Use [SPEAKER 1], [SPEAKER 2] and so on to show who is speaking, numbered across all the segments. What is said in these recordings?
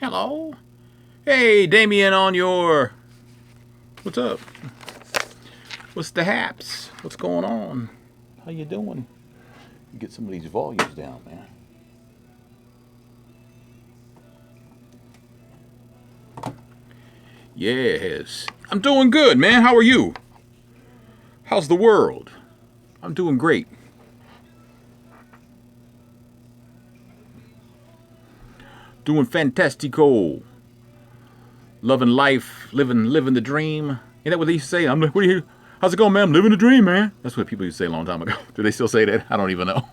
[SPEAKER 1] Hello. Hey, Damien on your... What's up? What's the haps? What's going on? How you doing? You get some of these volumes down, man. Yes. I'm doing good, man. How are you? How's the world? I'm doing great. Doing fantastico. Loving life, living the dream. Ain't that what they used to say? I'm like, what are you? How's it going, man? I'm living the dream, man. That's what people used to say a long time ago. Do they still say that? I don't even know.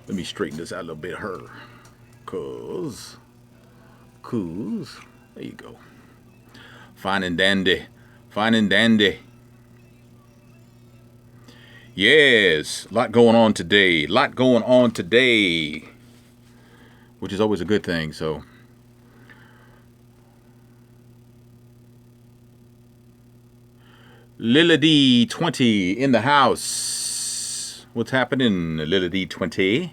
[SPEAKER 1] Let me straighten this out a little bit, Cause, there you go. Fine and dandy. Fine and dandy. Yes, a lot going on today. Which is always a good thing, so. Lily D20 in the house. What's happening, Lily D20?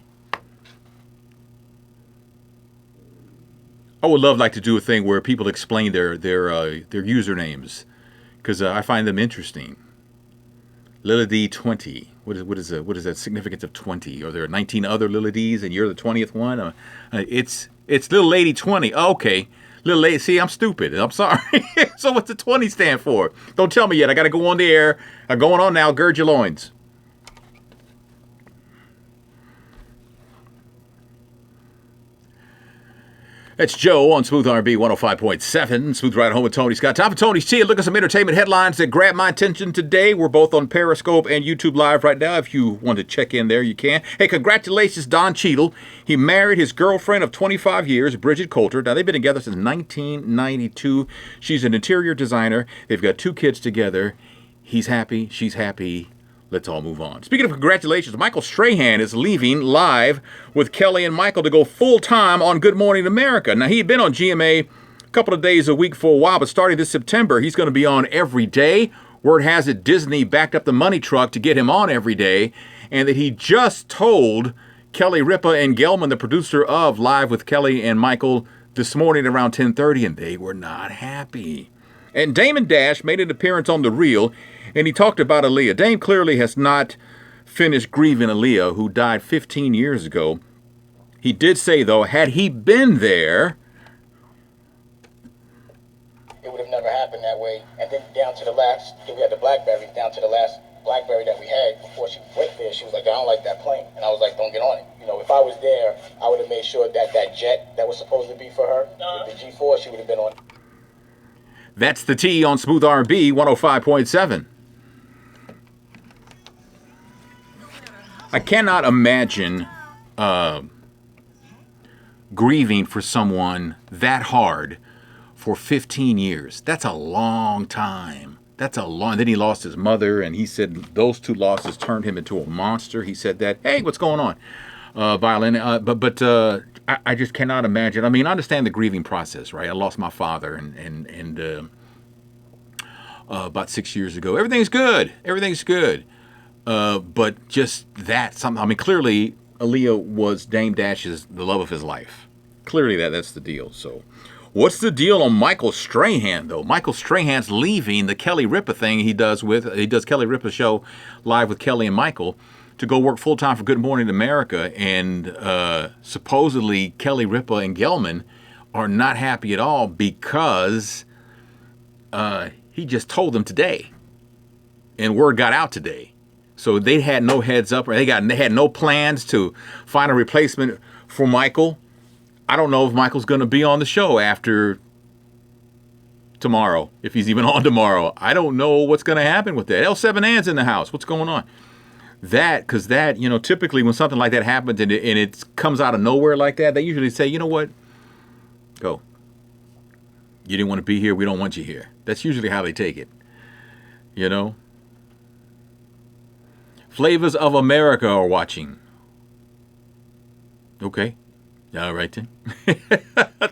[SPEAKER 1] I would like to do a thing where people explain their usernames, because I find them interesting. Lily D20. What is that significance of 20? Are there 19 other Lily Ds and you're the 20th one? It's little lady 20. Okay. Little lady. See, I'm stupid. I'm sorry. So what's the 20 stand for? Don't tell me yet. I got to go on the air. I'm going on now. Gird your loins. That's Joe on Smooth R&B 105.7. Smooth Ride Home with Tony Scott. Time for Tony's Tea. Look at some entertainment headlines that grabbed my attention today. We're both on Periscope and YouTube Live right now. If you want to check in there, you can. Hey, congratulations, Don Cheadle. He married his girlfriend of 25 years, Bridget Coulter. Now, they've been together since 1992. She's an interior designer. They've got 2 kids together. He's happy. She's happy. Let's all move on. Speaking of congratulations, Michael Strahan is leaving Live with Kelly and Michael to go full-time on Good Morning America. Now, he had been on GMA a couple of days a week for a while, but starting this September, he's going to be on every day. Word has it Disney backed up the money truck to get him on every day, and that he just told Kelly Ripa and Gelman, the producer of Live with Kelly and Michael, this morning around 10:30, and they were not happy. And Damon Dash made an appearance on The Real, and he talked about Aaliyah. Dame clearly has not finished grieving Aaliyah, who died 15 years ago. He did say, though, had he been there,
[SPEAKER 2] it would have never happened that way. And then down to the last, we had the Blackberry, down to the last Blackberry that we had before she went there, she was like, I don't like that plane. And I was like, don't get on it. You know, if I was there, I would have made sure that that jet that was supposed to be for her, with the G4, she would have been on.
[SPEAKER 1] That's the T on Smooth R&B 105.7. I cannot imagine grieving for someone that hard for 15 years. That's a long time. Then he lost his mother, and he said those 2 losses turned him into a monster. He said that. Hey, what's going on? Violin. But I just cannot imagine. I mean, I understand the grieving process, right? I lost my father, and about 6 years ago. Everything's good. But just that, something. I mean, clearly, Aaliyah was Dame Dash's the love of his life. Clearly, that's the deal. So, what's the deal on Michael Strahan, though? Michael Strahan's leaving the Kelly Ripa thing he does Kelly Ripa's show Live with Kelly and Michael to go work full time for Good Morning America, and supposedly Kelly Ripa and Gelman are not happy at all because he just told them today, and word got out today. So they had no heads up, or they had no plans to find a replacement for Michael. I don't know if Michael's going to be on the show after tomorrow, if he's even on tomorrow. I don't know what's going to happen with that. L7N's in the house. What's going on? Because typically when something like that happens and it comes out of nowhere like that, they usually say, you know what? Go. You didn't want to be here. We don't want you here. That's usually how they take it. You know? Flavors of America are watching. Okay. All right then.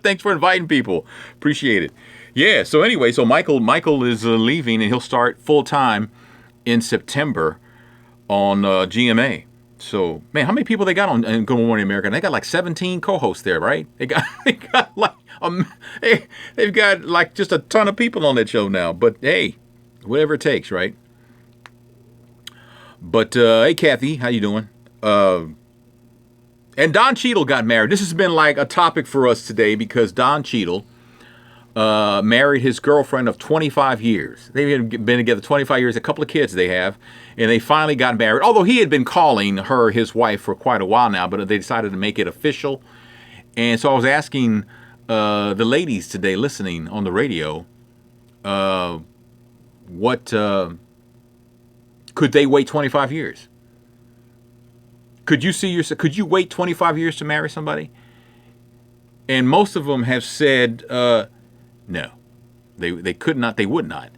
[SPEAKER 1] Thanks for inviting people. Appreciate it. Yeah. So anyway, Michael is leaving, and he'll start full time in September on GMA. So, man, how many people they got on Good Morning America? They got like 17 co-hosts there, right? They've got like just a ton of people on that show now. But hey, whatever it takes, right? But hey, Kathy, how you doing? And Don Cheadle got married. This has been like a topic for us today because Don Cheadle married his girlfriend of 25 years. They've been together 25 years, a couple of kids they have, and they finally got married. Although he had been calling her his wife for quite a while now, but they decided to make it official. And so I was asking the ladies today listening on the radio, what could they wait 25 years? Could you wait 25 years to marry somebody? And most of them have said no. They could not, they would not.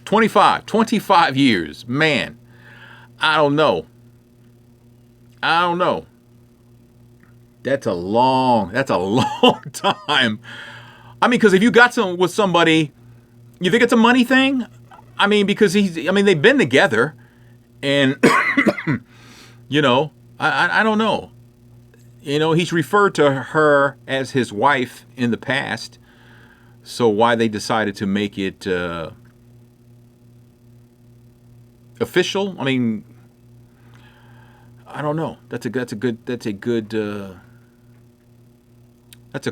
[SPEAKER 1] 25 years. Man, I don't know. That's a long time. I mean, because if you got with somebody, you think it's a money thing? I mean, because they've been together and, I don't know. He's referred to her as his wife in the past. So why they decided to make it official? I mean, I don't know. That's a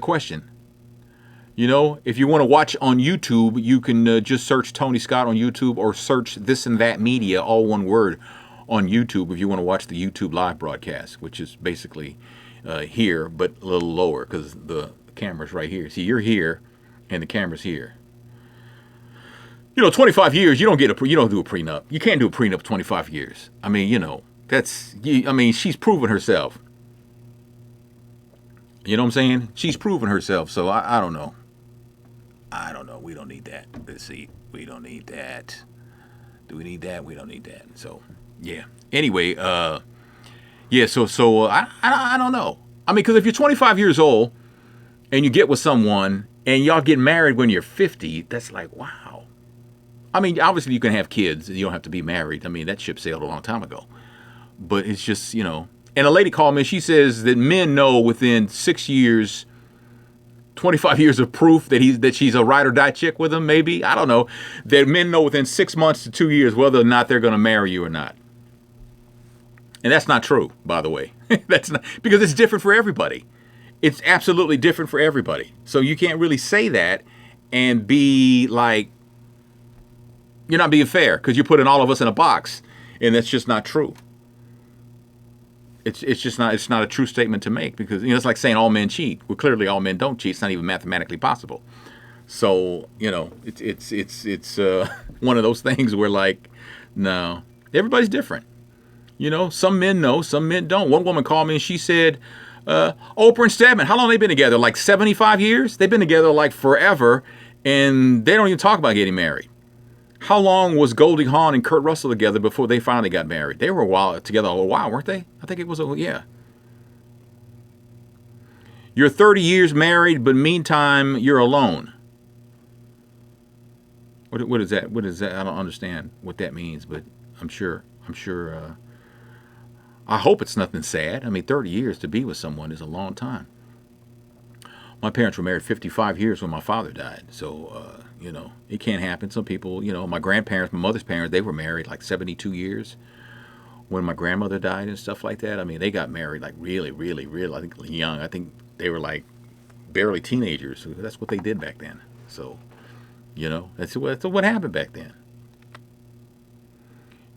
[SPEAKER 1] question. If you want to watch on YouTube, you can just search Tony Scott on YouTube or search This and That Media, all one word, on YouTube if you want to watch the YouTube live broadcast, which is basically here, but a little lower because the camera's right here. See, you're here and the camera's here. 25 years, you don't do a prenup. You can't do a prenup 25 years. I mean, she's proven herself. You know what I'm saying? She's proven herself, so I don't know. We don't need that. Let's see. We don't need that. Do we need that? We don't need that. So, yeah. Anyway, yeah, so I don't know. I mean, because if you're 25 years old and you get with someone and y'all get married when you're 50, that's like, wow. I mean, obviously you can have kids and you don't have to be married. I mean, that ship sailed a long time ago. But it's just, And a lady called me, she says that men know within 6 years, 25 years of proof that she's a ride or die chick with him, maybe. I don't know. That men know within 6 months to 2 years whether or not they're going to marry you or not. And that's not true, by the way. That's not, because it's different for everybody. It's absolutely different for everybody. So you can't really say that and be like, you're not being fair because you're putting all of us in a box, and that's just not true. It's not a true statement to make because it's like saying all men cheat. Well, clearly all men don't cheat. It's not even mathematically possible. So it's one of those things where like, no, everybody's different. Some men know, some men don't. One woman called me and she said, Oprah and Stedman, how long have they been together? Like 75 years? They've been together like forever, and they don't even talk about getting married. How long was Goldie Hawn and Kurt Russell together before they finally got married? They were together a while, weren't they? I think it was, yeah. You're 30 years married, but meantime, you're alone. What is that? What is that? I don't understand what that means, but I'm sure, I hope it's nothing sad. I mean, 30 years to be with someone is a long time. My parents were married 55 years when my father died. So, it can't happen. Some people, my grandparents, my mother's parents, they were married like 72 years when my grandmother died and stuff like that. I mean, they got married like really, really, really, I think young. I think they were like barely teenagers. That's what they did back then. So, that's what happened back then.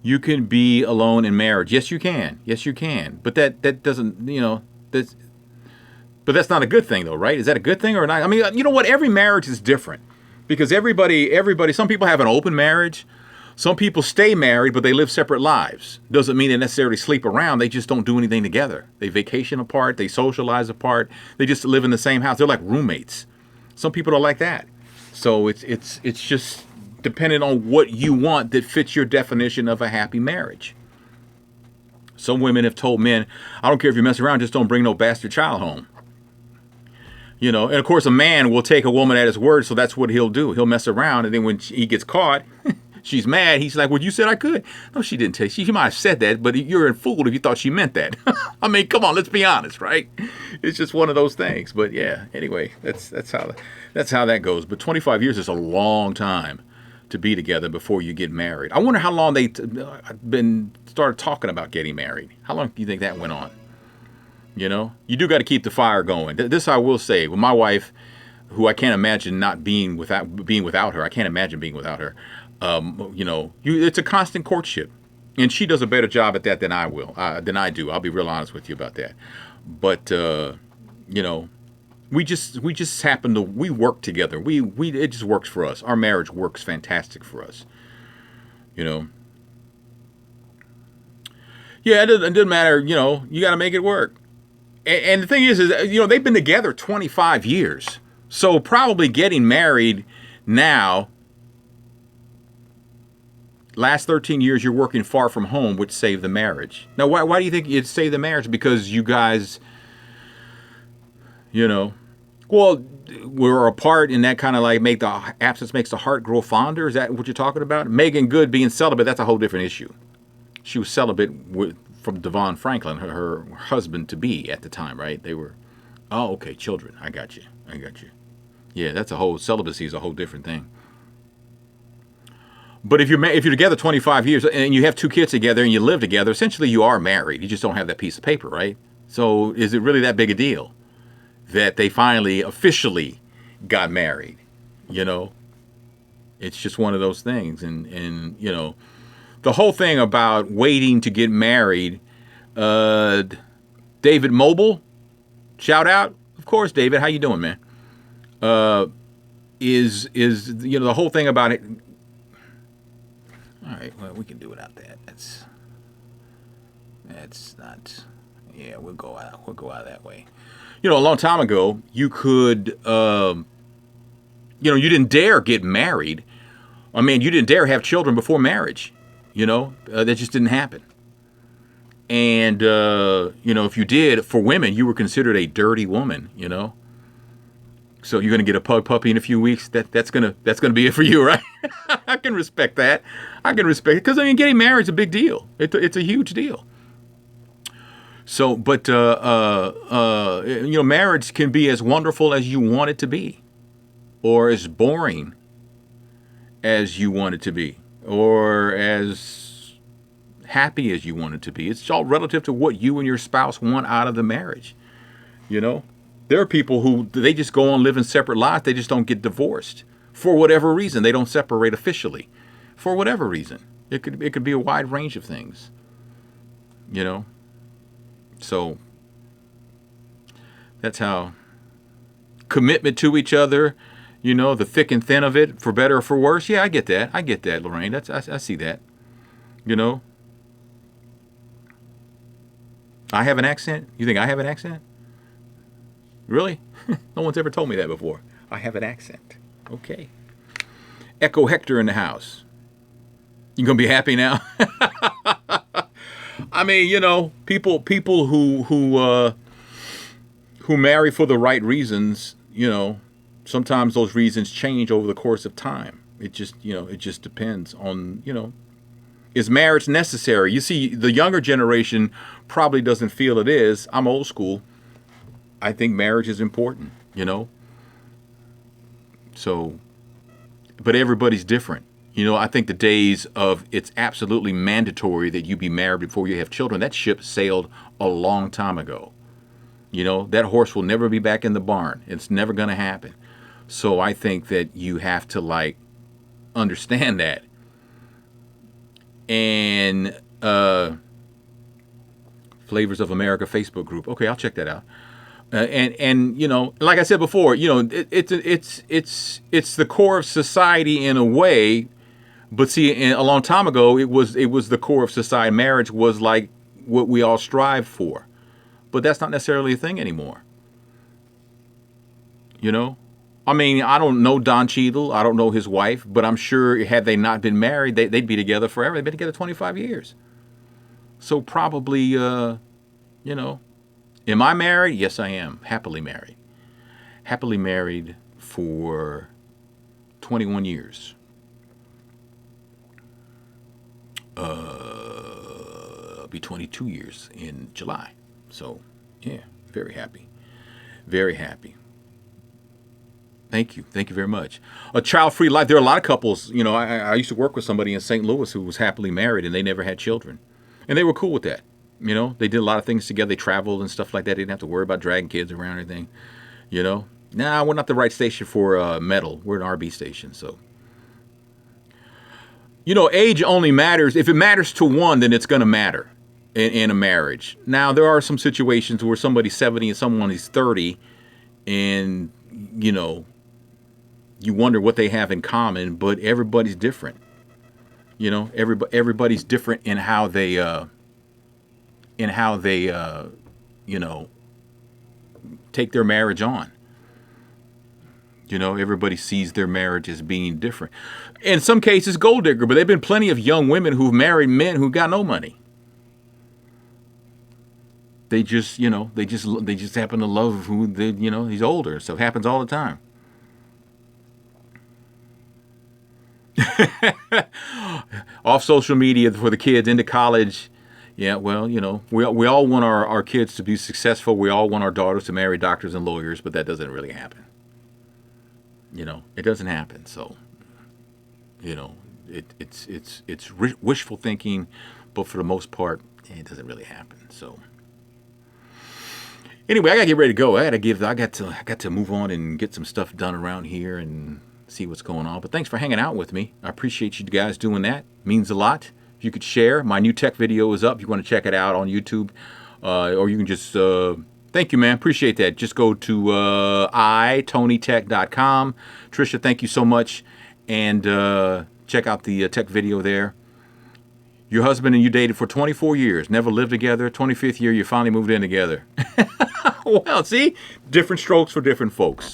[SPEAKER 1] You can be alone in marriage. Yes, you can. Yes, you can. But that doesn't, but that's not a good thing though, right? Is that a good thing or not? I mean, you know what? Every marriage is different because everybody, some people have an open marriage. Some people stay married, but they live separate lives. Doesn't mean they necessarily sleep around. They just don't do anything together. They vacation apart. They socialize apart. They just live in the same house. They're like roommates. Some people are like that. So it's just depending on what you want that fits your definition of a happy marriage. Some women have told men, I don't care if you mess around, just don't bring no bastard child home. And of course a man will take a woman at his word, so that's what he'll do. He'll mess around, and then when he gets caught, She's mad. He's like, well, you said I could. No, she didn't tell you. She might have said that, but you're a fool if you thought she meant that. I mean, come on, let's be honest, right? It's just one of those things. But yeah, anyway, that's how that goes. But 25 years is a long time to be together before you get married. I wonder how long they started talking about getting married. How long do you think that went on? You know, you do got to keep the fire going. This I will say, with my wife, who I can't imagine not being without her. I can't imagine being without her. You know, it's a constant courtship, and she does a better job at that than I do. I'll be real honest with you about that. But you know, we just happen to work together. It just works for us. Our marriage works fantastic for us. You know. Yeah, it doesn't matter. You know, you got to make it work. And the thing is, you know, they've been together 25 years. So probably getting married now, last 13 years you're working far from home, would save the marriage. Now, why do you think it'd save the marriage? Because you guys, you know, well, we're apart, and that kind of like absence makes the heart grow fonder. Is that what you're talking about? Megan Good being celibate, that's a whole different issue. She was celibate from Devon Franklin, her husband-to-be at the time, right? They were, oh, okay, children. I got you. Yeah, celibacy is a whole different thing. But if you're together 25 years and you have 2 kids together and you live together, essentially you are married. You just don't have that piece of paper, right? So is it really that big a deal that they finally officially got married? You know, it's just one of those things. And you know, the whole thing about waiting to get married, David Mobile, shout out. Of course, David, how you doing, man? Is you know, the whole thing about it. All right, well, we can do without that. That's not. Yeah, we'll go out that way. You know, a long time ago, you could, you know, you didn't dare get married. I mean, you didn't dare have children before marriage. You know, that just didn't happen. And you know, if you did, for women, you were considered a dirty woman. You know. So you're gonna get a pug puppy in a few weeks. That's gonna be it for you, right? I can respect that. I can respect it because I mean, getting married is a big deal. It's a huge deal. So, but you know, marriage can be as wonderful as you want it to be, or as boring as you want it to be, or as happy as you want it to be. It's all relative to what you and your spouse want out of the marriage. You know. There are people who they just go on living separate lives. They just don't get divorced for whatever reason. They don't separate officially for whatever reason. It could be a wide range of things, you know. So that's how commitment to each other, you know, the thick and thin of it, for better or for worse. Yeah, I get that. I get that, Lorraine. I see that. You know. I have an accent? You think I have an accent? Really? No one's ever told me that before. I have an accent. Okay. Echo Hector in the house. You gonna be happy now? I mean, you know, people who marry for the right reasons, you know, sometimes those reasons change over the course of time. It just depends on, you know, is marriage necessary? You see, the younger generation probably doesn't feel it is. I'm old school. I think marriage is important, you know. So, but everybody's different. You know, I think the days of it's absolutely mandatory that you be married before you have children, that ship sailed a long time ago. You know, that horse will never be back in the barn. It's never going to happen. So I think that you have to, like, understand that. And Flavors of America Facebook group. Okay, I'll check that out. And you know, like I said before, you know, it's the core of society in a way, but see, a long time ago, it was the core of society. Marriage was like what we all strive for, but that's not necessarily a thing anymore. You know, I mean, I don't know Don Cheadle, I don't know his wife, but I'm sure had they not been married, they'd be together forever. They've been together 25 years, so probably, you know. Am I married? Yes, I am. Happily married. Happily married for 21 years. It'll be 22 years in July. So, yeah, very happy. Very happy. Thank you. Thank you very much. A child-free life. There are a lot of couples. You know, I used to work with somebody in St. Louis who was happily married and they never had children. And they were cool with that. You know, they did a lot of things together. They traveled and stuff like that. They didn't have to worry about dragging kids around or anything. You know, nah, we're not the right station for metal. We're an RB station. So, you know, age only matters. If it matters to one, then it's going to matter in a marriage. Now, there are some situations where somebody's 70 and someone is 30 and, you know, you wonder what they have in common, but everybody's different. You know, everybody's different in how they, you know, take their marriage on. You know, everybody sees their marriage as being different. In some cases, gold digger, but there have been plenty of young women who've married men who got no money. They just, you know, they just happen to love who they, you know, he's older. So it happens all the time. Off social media for the kids into college. Yeah, well, you know, we all want our kids to be successful. We all want our daughters to marry doctors and lawyers, but that doesn't really happen. You know, it doesn't happen. So, you know, it's wishful thinking, but for the most part, it doesn't really happen. So, anyway, I gotta get ready to go. I got to move on and get some stuff done around here and see what's going on. But thanks for hanging out with me. I appreciate you guys doing that. It means a lot. If you could share, my new tech video is up. If you want to check it out on YouTube, or you can just thank you, man. Appreciate that. Just go to iTonyTech.com. Trisha, thank you so much, and check out the tech video there. Your husband and you dated for 24 years, never lived together. 25th year, you finally moved in together. Well, see, different strokes for different folks. So